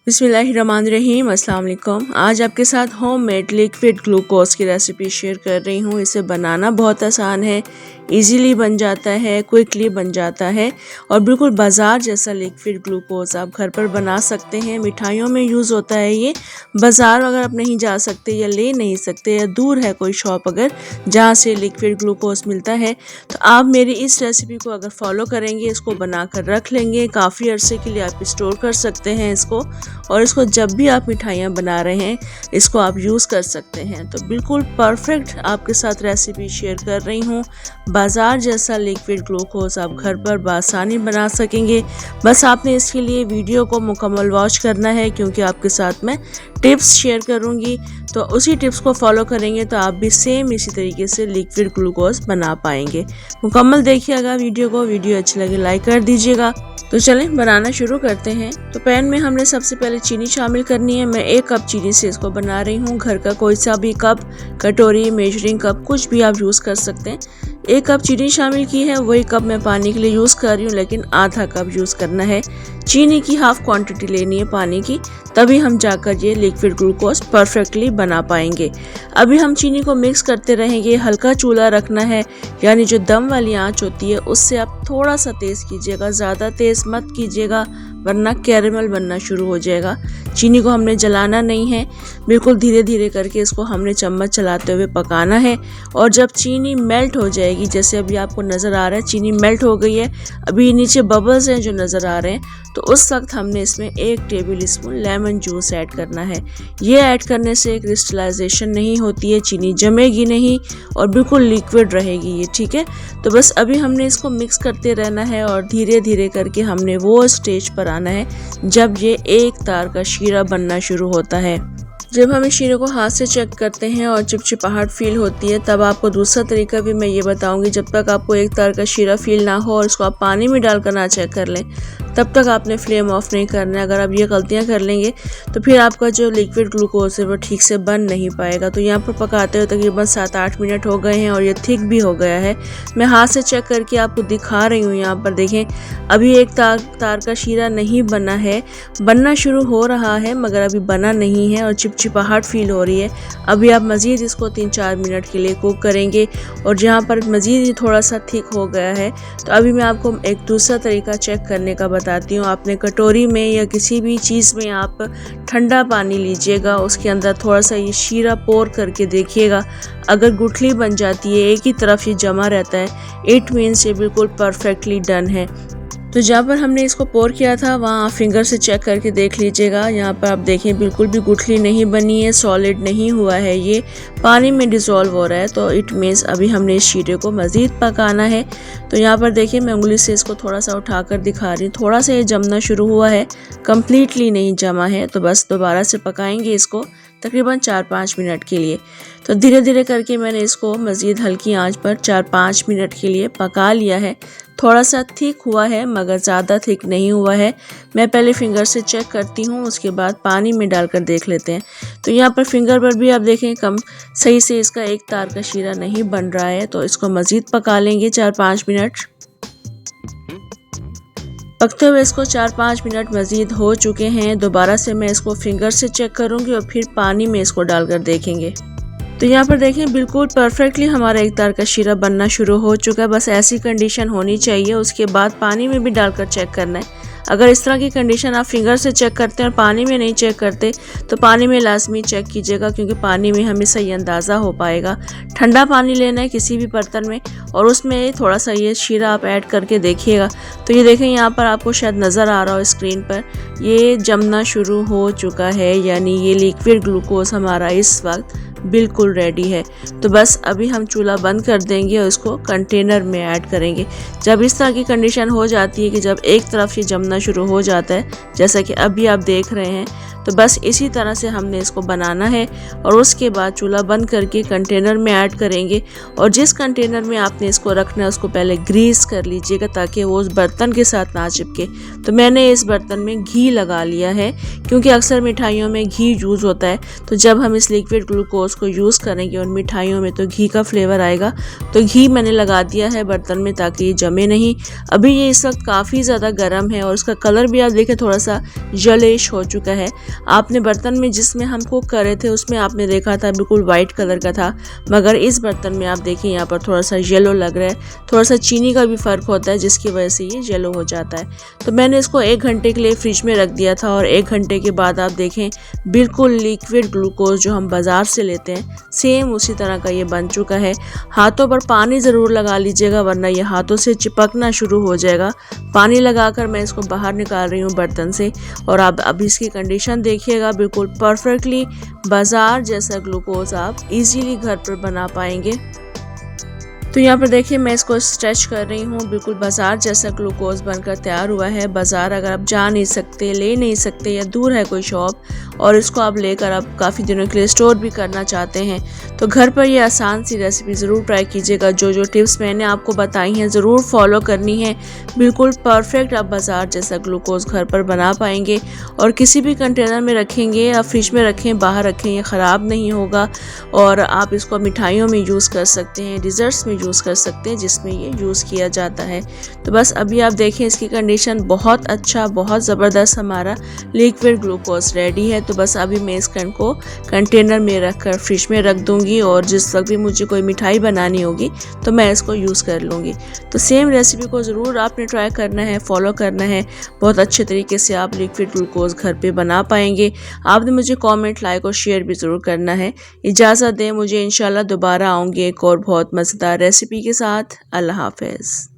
बिस्मिल्लाहिर्रहमानिर्रहीम, अस्सलाम वालेकुम। आज आपके साथ होममेड लिक्विड ग्लूकोज की रेसिपी शेयर कर रही हूँ। इसे बनाना बहुत आसान है, इजीली बन जाता है, क्विकली बन जाता है और बिल्कुल बाज़ार जैसा लिक्विड ग्लूकोज आप घर पर बना सकते हैं। मिठाइयों में यूज़ होता है ये। बाज़ार अगर आप नहीं जा सकते या ले नहीं सकते या दूर है कोई शॉप अगर जहाँ से लिक्विड ग्लूकोज मिलता है, तो आप मेरी इस रेसिपी को अगर फॉलो करेंगे, इसको बना कर रख लेंगे, काफ़ी अरसे के लिए आप स्टोर कर सकते हैं इसको, और इसको जब भी आप मिठाइयाँ बना रहे हैं इसको आप यूज़ कर सकते हैं। तो बिल्कुल परफेक्ट आपके साथ रेसिपी शेयर कर रही हूँ। बाज़ार जैसा लिक्विड ग्लूकोज आप घर पर बआसानी बना सकेंगे। बस आपने इसके लिए वीडियो को मुकम्मल वॉच करना है, क्योंकि आपके साथ मैं टिप्स शेयर करूँगी, तो उसी टिप्स को फॉलो करेंगे तो आप भी सेम इसी तरीके से लिक्विड ग्लूकोज बना पाएंगे। मुकम्मल देखिएगा वीडियो को। वीडियो अच्छी लगे लाइक कर दीजिएगा। तो चलें बनाना शुरू करते हैं। तो पैन में हमने सबसे पहले चीनी शामिल करनी है। मैं 1 कप चीनी से इसको बना रही हूँ। घर का कोई सा भी कप, कटोरी, मेजरिंग कप, कुछ भी आप यूज़ कर सकते हैं। 1 कप चीनी शामिल की है, वही कप मैं पानी के लिए यूज़ कर रही हूँ, लेकिन आधा कप यूज़ करना है। चीनी की हाफ क्वांटिटी लेनी है पानी की, तभी हम जाकर ये लिक्विड ग्लूकोज परफेक्टली बना पाएंगे। अभी हम चीनी को मिक्स करते रहेंगे। हल्का चूल्हा रखना है, यानी जो दम वाली आंच होती है उससे आप थोड़ा सा तेज़ कीजिएगा, ज़्यादा तेज़ मत कीजिएगा वरना कैरेमल बनना शुरू हो जाएगा। चीनी को हमने जलाना नहीं है, बिल्कुल धीरे धीरे करके इसको हमने चम्मच चलाते हुए पकाना है। और जब चीनी मेल्ट हो जाएगी, जैसे अभी आपको नज़र आ रहा है चीनी मेल्ट हो गई है, अभी नीचे बबल्स हैं जो नज़र आ रहे हैं, तो उस वक्त हमने इसमें 1 table spoon lemon juice add करना है। ये ऐड करने से क्रिस्टलाइजेशन नहीं होती है, चीनी जमेगी नहीं और बिल्कुल लिक्विड रहेगी ये, ठीक है। तो बस अभी हमने इसको मिक्स करते रहना है और धीरे धीरे करके हमने वो स्टेज पर आना है जब ये एक तार का शीरा बनना शुरू होता है। जब हम इस शीरे को हाथ से चेक करते हैं और चिपचिपाहट फील होती है, तब आपको दूसरा तरीका भी मैं ये बताऊंगी। जब तक आपको एक तार का शीरा फील ना हो और इसको आप पानी में डालकर ना चेक कर लें, तब तक आपने फ्लेम ऑफ नहीं करना है। अगर आप ये गलतियां कर लेंगे तो फिर आपका जो लिक्विड ग्लूकोज है वो ठीक से बन नहीं पाएगा। तो यहाँ पर पकाते हुए तकरीबन 7-8 मिनट हो गए हैं और ये थिक भी हो गया है। मैं हाथ से चेक करके आपको दिखा रही हूँ। यहाँ पर देखें, अभी एक तार का शीरा नहीं बना है, बनना शुरू हो रहा है मगर अभी बना नहीं है और चिपचिपाहट फील हो रही है। अभी आप मज़ीद इसको 3-4 मिनट के लिए कुक करेंगे और जहाँ पर मज़ीद थोड़ा सा थिक हो गया है, तो अभी मैं आपको एक दूसरा तरीका चेक करने का बताती हूँ। आपने कटोरी में या किसी भी चीज़ में आप ठंडा पानी लीजिएगा, उसके अंदर थोड़ा सा ये शीरा पोर करके देखिएगा। अगर गुठली बन जाती है, एक ही तरफ ये जमा रहता है, इट मीन्स ये बिल्कुल परफेक्टली डन है। तो जहाँ पर हमने इसको पोर किया था वहाँ आप फिंगर से चेक करके देख लीजिएगा। यहाँ पर आप देखें बिल्कुल भी गुठली नहीं बनी है, सॉलिड नहीं हुआ है, ये पानी में डिज़ोल्व हो रहा है। तो इट मीन्स अभी हमने इस शीरे को मज़ीद पकाना है। तो यहाँ पर देखिए मैं उंगली से इसको थोड़ा सा उठाकर दिखा रही हूँ, थोड़ा सा ये जमना शुरू हुआ है, कम्प्लीटली नहीं जमा है। तो बस दोबारा से पकाएंगे इसको तकरीबन 4-5 मिनट के लिए। तो धीरे धीरे करके मैंने इसको मज़ीद हल्की आंच पर 4-5 मिनट के लिए पका लिया है। थोड़ा सा थिक हुआ है मगर ज़्यादा थिक नहीं हुआ है। मैं पहले फिंगर से चेक करती हूँ, उसके बाद पानी में डालकर देख लेते हैं। तो यहाँ पर फिंगर पर भी आप देखें कम सही से इसका एक तार का शीरा नहीं बन रहा है, तो इसको मज़ीद पका लेंगे 4-5 मिनट। पकते हुए इसको 4-5 मिनट मज़ीद हो चुके हैं। दोबारा से मैं इसको फिंगर से चेक करूँगी और फिर पानी में इसको डालकर देखेंगे। तो यहाँ पर देखें बिल्कुल परफेक्टली हमारा एक तार का शीरा बनना शुरू हो चुका है। बस ऐसी कंडीशन होनी चाहिए। उसके बाद पानी में भी डालकर चेक करना है। अगर इस तरह की कंडीशन आप फिंगर से चेक करते हैं और पानी में नहीं चेक करते, तो पानी में लाजमी चेक कीजिएगा, क्योंकि पानी में हमें सही अंदाज़ा हो पाएगा। ठंडा पानी लेना है किसी भी बर्तन में और उसमें थोड़ा सा ये शीरा आप ऐड करके देखिएगा। तो ये देखें यहाँ पर आपको शायद नज़र आ रहा हो स्क्रीन पर, ये जमना शुरू हो चुका है, यानी ये लिक्विड ग्लूकोज हमारा इस वक्त बिल्कुल रेडी है। तो बस अभी हम चूल्हा बंद कर देंगे और इसको कंटेनर में ऐड करेंगे। जब इस तरह की कंडीशन हो जाती है कि जब एक तरफ ये जमना शुरू हो जाता है, जैसा कि अभी आप देख रहे हैं, तो बस इसी तरह से हमने इसको बनाना है और उसके बाद चूल्हा बंद करके कंटेनर में ऐड करेंगे। और जिस कंटेनर में आपने इसको रखना है उसको पहले ग्रीस कर लीजिएगा ताकि वो उस बर्तन के साथ ना चिपके। तो मैंने इस बर्तन में घी लगा लिया है, क्योंकि अक्सर मिठाइयों में घी यूज़ होता है। तो जब हम इस लिक्विड ग्लूकोज ग्लूकोज को यूज़ करेंगे उन मिठाइयों में तो घी का फ्लेवर आएगा। तो घी मैंने लगा दिया है बर्तन में ताकि ये जमे नहीं। अभी ये इस वक्त काफ़ी ज़्यादा गर्म है और इसका कलर भी आप देखें थोड़ा सा जलिश हो चुका है। आपने बर्तन में जिसमें हम कुक कर रहे थे उसमें आपने देखा था बिल्कुल वाइट कलर का था, मगर इस बर्तन में आप देखें यहाँ पर थोड़ा सा येलो लग रहा है। थोड़ा सा चीनी का भी फ़र्क होता है जिसकी वजह से ये येलो हो जाता है। तो मैंने इसको 1 घंटे के लिए फ्रिज में रख दिया था और 1 घंटे के बाद आप देखें बिल्कुल लिक्विड ग्लूकोज जो हम बाज़ार से लेते हैं सेम उसी तरह का ये बन चुका है। हाथों पर पानी ज़रूर लगा लीजिएगा वरना ये हाथों से चिपकना शुरू हो जाएगा। पानी लगाकर मैं इसको बाहर निकाल रही हूँ बर्तन से और आप अभी इसकी कंडीशन देखिएगा, बिल्कुल परफेक्टली बाज़ार जैसा ग्लूकोज आप इजीली घर पर बना पाएंगे। तो यहाँ पर देखिए मैं इसको स्ट्रेच कर रही हूँ, बिल्कुल बाज़ार जैसा ग्लूकोज बनकर तैयार हुआ है। बाज़ार अगर आप जा नहीं सकते, ले नहीं सकते या दूर है कोई शॉप और इसको आप लेकर आप काफ़ी दिनों के लिए स्टोर भी करना चाहते हैं तो घर पर ये आसान सी रेसिपी ज़रूर ट्राई कीजिएगा। जो टिप्स मैंने आपको बताई हैं ज़रूर फॉलो करनी है। बिल्कुल परफेक्ट आप बाज़ार जैसा ग्लूकोज घर पर बना पाएंगे और किसी भी कंटेनर में रखेंगे या फ्रिज में रखें, बाहर रखें, ये ख़राब नहीं होगा और आप इसको मिठाइयों में यूज़ कर सकते हैं, डिज़र्ट्स में यूज़ कर सकते हैं जिसमें ये यूज़ किया जाता है। तो बस अभी आप देखें इसकी कंडीशन बहुत अच्छा, बहुत ज़बरदस्त हमारा लिक्विड ग्लूकोज रेडी है। तो बस अभी मैं इसको कंटेनर में रखकर फ्रिज में रख दूंगी और जिस वक्त भी मुझे कोई मिठाई बनानी होगी तो मैं इसको यूज़ कर लूँगी। तो सेम रेसिपी को ज़रूर आपने ट्राई करना है, फॉलो करना है। बहुत अच्छे तरीके से आप लिक्विड ग्लूकोज घर पे बना पाएंगे। आपने मुझे कमेंट, लाइक और शेयर भी ज़रूर करना है। इजाज़त दें मुझे, इंशाल्लाह दोबारा आऊँगी एक और बहुत मज़ेदार रेसिपी के साथ। अल्लाह हाफ़िज़।